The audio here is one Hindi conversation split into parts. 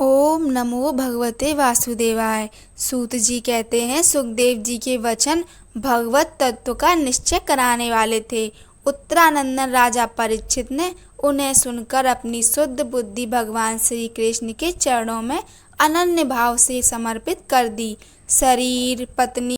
ओम नमो भगवते वासुदेवाय। सूत जी कहते हैं, सुखदेव जी के वचन भगवत तत्व का निश्चय कराने वाले थे। उत्तरानंदन राजा परीक्षित ने उन्हें सुनकर अपनी शुद्ध बुद्धि भगवान श्री कृष्ण के चरणों में अनन्य भाव से समर्पित कर दी। शरीर, पत्नी,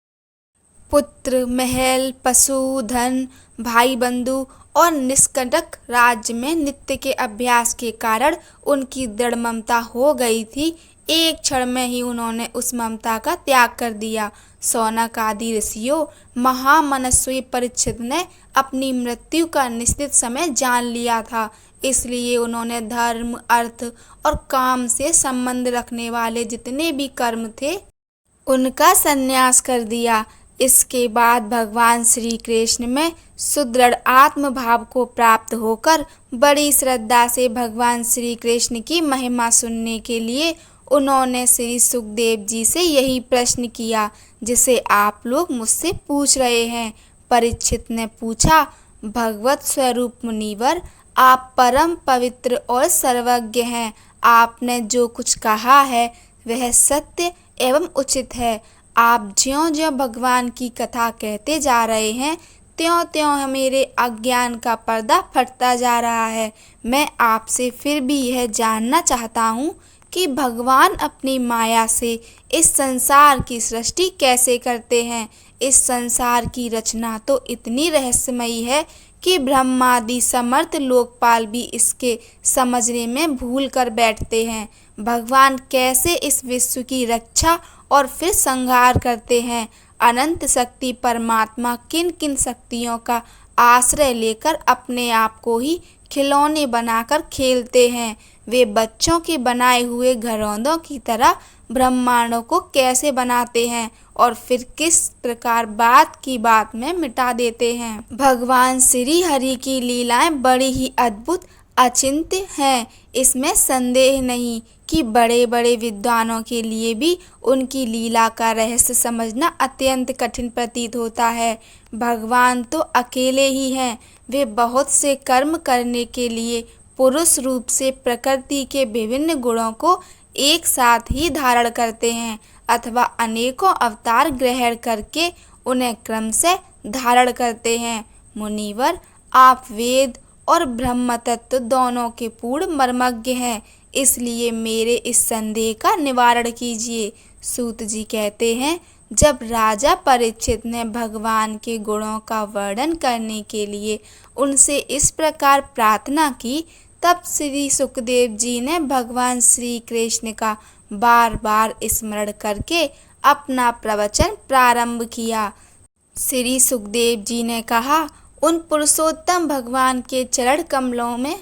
पुत्र, महल, पशु, धन, भाई बंधु और निष्कंटक राज्य में नित्य के अभ्यास के कारण उनकी दृढ़ ममता हो गई थी। एक क्षण में ही उन्होंने उस ममता का त्याग कर दिया। शौनक आदि ऋषियों, महामनस्वी परीक्षित ने अपनी मृत्यु का निश्चित समय जान लिया था, इसलिए उन्होंने धर्म, अर्थ और काम से संबंध रखने वाले जितने भी कर्म थे उनका संन्यास कर दिया। इसके बाद भगवान श्री कृष्ण में सुदृढ़ आत्म भाव को प्राप्त होकर बड़ी श्रद्धा से भगवान श्री कृष्ण की महिमा सुनने के लिए उन्होंने श्री सुखदेव जी से यही प्रश्न किया जिसे आप लोग मुझसे पूछ रहे हैं। परीक्षित ने पूछा, भगवत स्वरूप मुनिवर, आप परम पवित्र और सर्वज्ञ हैं। आपने जो कुछ कहा है वह सत्य एवं उचित है। आप ज्यों-ज्यों भगवान की कथा कहते जा रहे हैं, त्यों-त्यों मेरे अज्ञान का पर्दा फटता जा रहा है। मैं आपसे फिर भी यह जानना चाहता हूँ कि भगवान अपनी माया से इस संसार की सृष्टि कैसे करते हैं। इस संसार की रचना तो इतनी रहस्यमयी है कि ब्रह्मादि समर्थ लोकपाल भी इसके समझने में भूल कर बैठते हैं। भगवान कैसे इस विश्व की रक्षा और फिर संहार करते हैं। अनंत शक्ति परमात्मा किन किन शक्तियों का आश्रय लेकर अपने आप को ही खिलौने बनाकर खेलते हैं। वे बच्चों के बनाए हुए घरौंदों की तरह ब्रह्मांडों को कैसे बनाते हैं और फिर किस प्रकार बात की बात में मिटा देते हैं। भगवान श्री हरि की लीलाएं बड़ी ही अद्भुत, अचिंत्य हैं। इसमें संदेह नहीं कि बड़े बड़े विद्वानों के लिए भी उनकी लीला का रहस्य समझना अत्यंत कठिन प्रतीत होता है। भगवान तो अकेले ही हैं। वे बहुत से कर्म करने के लिए पुरुष रूप से प्रकृति के विभिन्न गुणों को एक साथ ही धारण करते हैं अथवा अनेकों अवतार ग्रहण करके उन्हें क्रमशः धारण करते हैं। मुनिवर, आप वेद और ब्रह्म तत्व दोनों के पूर्ण मर्मज्ञ हैं, इसलिए मेरे इस संदेह का निवारण कीजिए। सूत जी कहते हैं, जब राजा परीक्षित ने भगवान के गुणों का वर्णन करने के लिए उनसे इस प्रकार प्रार्थना की, तब श्री सुखदेव जी ने भगवान श्री कृष्ण का बार बार स्मरण करके अपना प्रवचन प्रारंभ किया। श्री सुखदेव जी ने कहा, उन पुरुषोत्तम भगवान के चरण कमलों में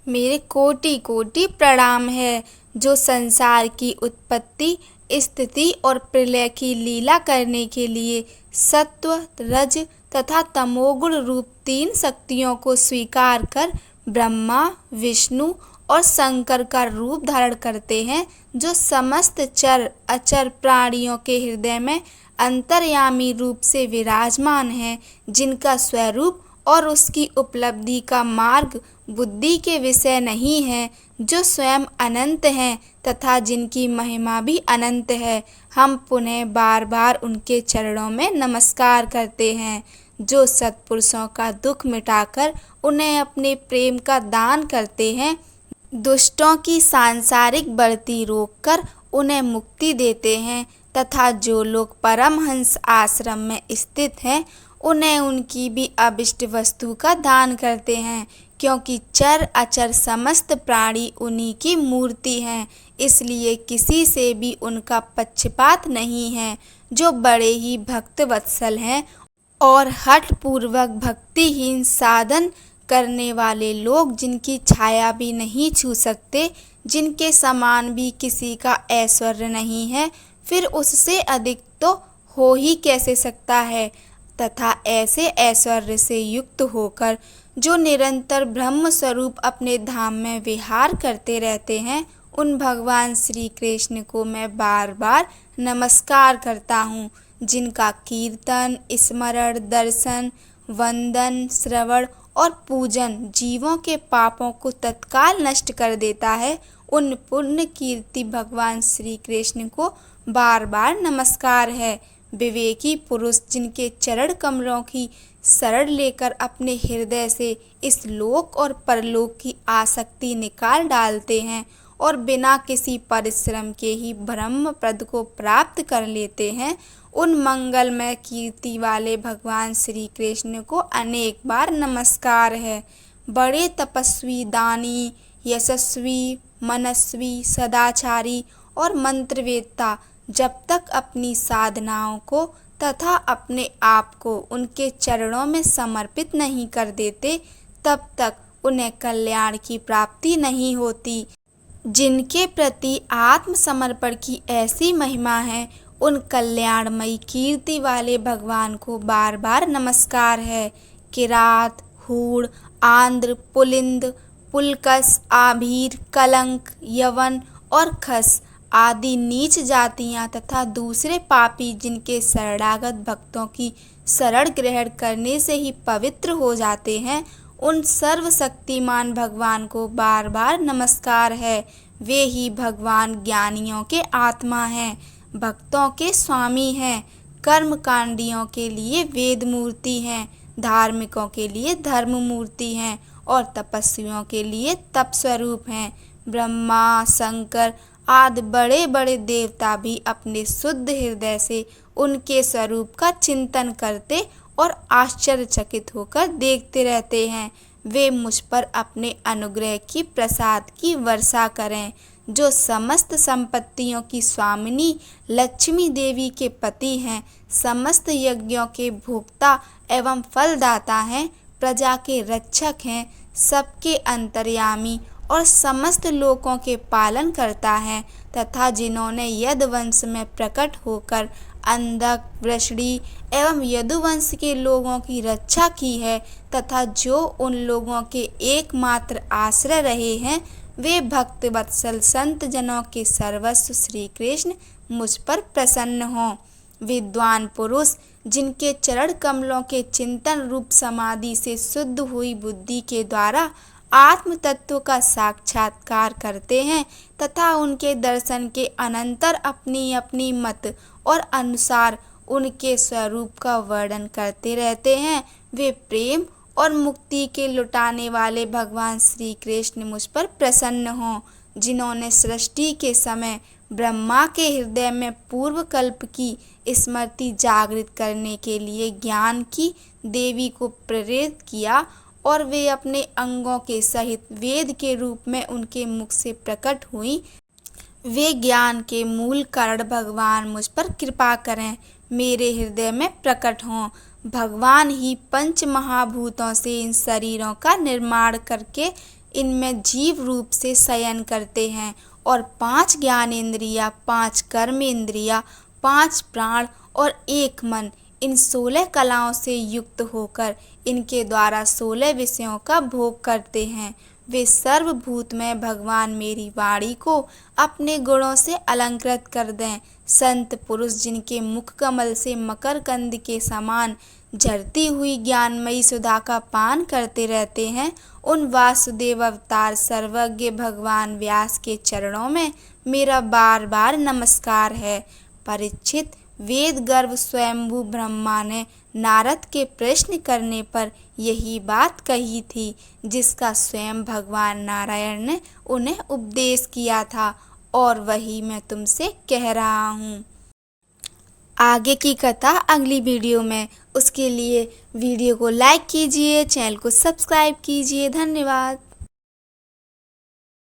मेरे कोटि कोटि प्रणाम है, जो संसार की उत्पत्ति, स्थिति और प्रलय की लीला करने के लिए सत्व, रज तथा तमोगुण रूप तीन शक्तियों को स्वीकार कर ब्रह्मा, विष्णु और शंकर का रूप धारण करते हैं, जो समस्त चर अचर प्राणियों के हृदय में अंतर्यामी रूप से विराजमान है, जिनका स्वरूप और उसकी उपलब्धि का मार्ग बुद्धि के विषय नहीं है, जो स्वयं अनंत हैं तथा जिनकी महिमा भी अनंत है। हम पुनः बार बार उनके चरणों में नमस्कार करते हैं, जो सत्पुरुषों का दुख मिटाकर उन्हें अपने प्रेम का दान करते हैं, दुष्टों की सांसारिक बढ़ती रोककर उन्हें मुक्ति देते हैं तथा जो लोग परमहंस आश्रम में स्थित हैं उन्हें उनकी भी अभिष्ट वस्तु का दान करते हैं, क्योंकि चर अचर समस्त प्राणी उन्हीं की मूर्ति हैं, इसलिए किसी से भी उनका पक्षपात नहीं है। जो बड़े ही भक्त वत्सल हैं और हठ पूर्वक भक्तिहीन साधन करने वाले लोग, जिनकी छाया भी नहीं छू सकते, जिनके समान भी किसी का ऐश्वर्य नहीं है, फिर उससे अधिक तो हो ही कैसे सकता है। तथा ऐसे ऐश्वर्य से युक्त होकर जो निरंतर ब्रह्म स्वरूप अपने धाम में विहार करते रहते हैं, उन भगवान श्री कृष्ण को मैं बार बार नमस्कार करता हूँ, जिनका कीर्तन, स्मरण, दर्शन, वंदन, श्रवण और पूजन जीवों के पापों को तत्काल नष्ट कर देता है। उन पुण्य कीर्ति भगवान श्री कृष्ण को बार बार नमस्कार है। विवेकी पुरुष जिनके चरण कमलों की शरण लेकर अपने हृदय से इस लोक और परलोक की आसक्ति निकाल डालते हैं और बिना किसी परिश्रम के ही ब्रह्म पद को प्राप्त कर लेते हैं, उन मंगलमय कीर्ति वाले भगवान श्री कृष्ण को अनेक बार नमस्कार है। बड़े तपस्वी, दानी, यशस्वी, मनस्वी, सदाचारी और मंत्रवेत्ता जब तक अपनी साधनाओं को तथा अपने आप को उनके चरणों में समर्पित नहीं कर देते, तब तक उन्हें कल्याण की प्राप्ति नहीं होती। जिनके प्रति आत्मसमर्पण की ऐसी महिमा है, उन कल्याणमयी कीर्ति वाले भगवान को बार बार नमस्कार है। किरात, हूण, आंध्र, पुलिंद, पुलकस, आभीर, कलंक, यवन और खस आदि नीच जातियां तथा दूसरे पापी जिनके शरणागत भक्तों की शरण ग्रहण करने से ही पवित्र हो जाते हैं, उन सर्वशक्तिमान भगवान को बार बार नमस्कार है। वे ही भगवान ज्ञानियों के आत्मा हैं, भक्तों के स्वामी हैं, कर्मकांडियों के लिए वेद मूर्ति हैं, धार्मिकों के लिए धर्म मूर्ति हैं और तपस्वियों के लिए तप स्वरूप हैं। ब्रह्मा, शंकर आदि बड़े बड़े देवता भी अपने शुद्ध हृदय से उनके स्वरूप का चिंतन करते और आश्चर्यचकित होकर देखते रहते हैं। वे मुझ पर अपने अनुग्रह की प्रसाद की वर्षा करें। जो समस्त संपत्तियों की स्वामिनी लक्ष्मी देवी के पति हैं, समस्त यज्ञों के भोक्ता एवं फलदाता हैं, प्रजा के रक्षक हैं, सबके अंतर्यामी और समस्त लोकों के पालन करता है, तथा जिन्होंने यदुवंश में प्रकट होकर अंधक, वृषणी एवं यदुवंश के लोगों की रक्षा की है, तथा जो उन लोगों के एकमात्र आश्रय रहे हैं, वे भक्त वत्सल संत जनों के सर्वस्व श्री कृष्ण मुझ पर प्रसन्न हों। विद्वान पुरुष जिनके चरण कमलों के चिंतन रूप समाधि से शुद्ध हुई बुद्धि के द्वारा आत्म तत्व का साक्षात्कार करते हैं तथा उनके दर्शन के अनंतर अपनी अपनी मत और अनुसार उनके स्वरूप का वर्णन करते रहते हैं, वे प्रेम और मुक्ति के लुटाने वाले भगवान श्री कृष्ण मुझ पर प्रसन्न हों। जिन्होंने सृष्टि के समय ब्रह्मा के हृदय में पूर्व कल्प की स्मृति जागृत करने के लिए ज्ञान की देवी को प्रेरित किया और वे अपने अंगों के सहित वेद के रूप में उनके मुख से प्रकट हुई, वे ज्ञान के मूल कारण भगवान मुझ पर कृपा करें, मेरे हृदय में प्रकट हों। भगवान ही पंच महाभूतों से इन शरीरों का निर्माण करके इनमें जीव रूप से शयन करते हैं और 5 ज्ञानेंद्रिया, 5 कर्म इंद्रिया, 5 प्राण और 1 मन, इन 16 कलाओं से युक्त होकर इनके द्वारा 16 विषयों का भोग करते हैं। वे सर्वभूत में भगवान मेरी वाणी को अपने गुणों से अलंकृत कर दें। संत पुरुष जिनके मुख कमल से मकरकंद के समान झरती हुई ज्ञानमयी सुधा का पान करते रहते हैं, उन वासुदेव अवतार सर्वज्ञ भगवान व्यास के चरणों में मेरा बार बार नमस्कार है। परीक्षित, वेद गर्भ स्वयंभू ब्रह्मा ने नारद के प्रश्न करने पर यही बात कही थी, जिसका स्वयं भगवान नारायण ने उन्हें उपदेश किया था और वही मैं तुमसे कह रहा हूँ। आगे की कथा अगली वीडियो में, उसके लिए वीडियो को लाइक कीजिए, चैनल को सब्सक्राइब कीजिए। धन्यवाद।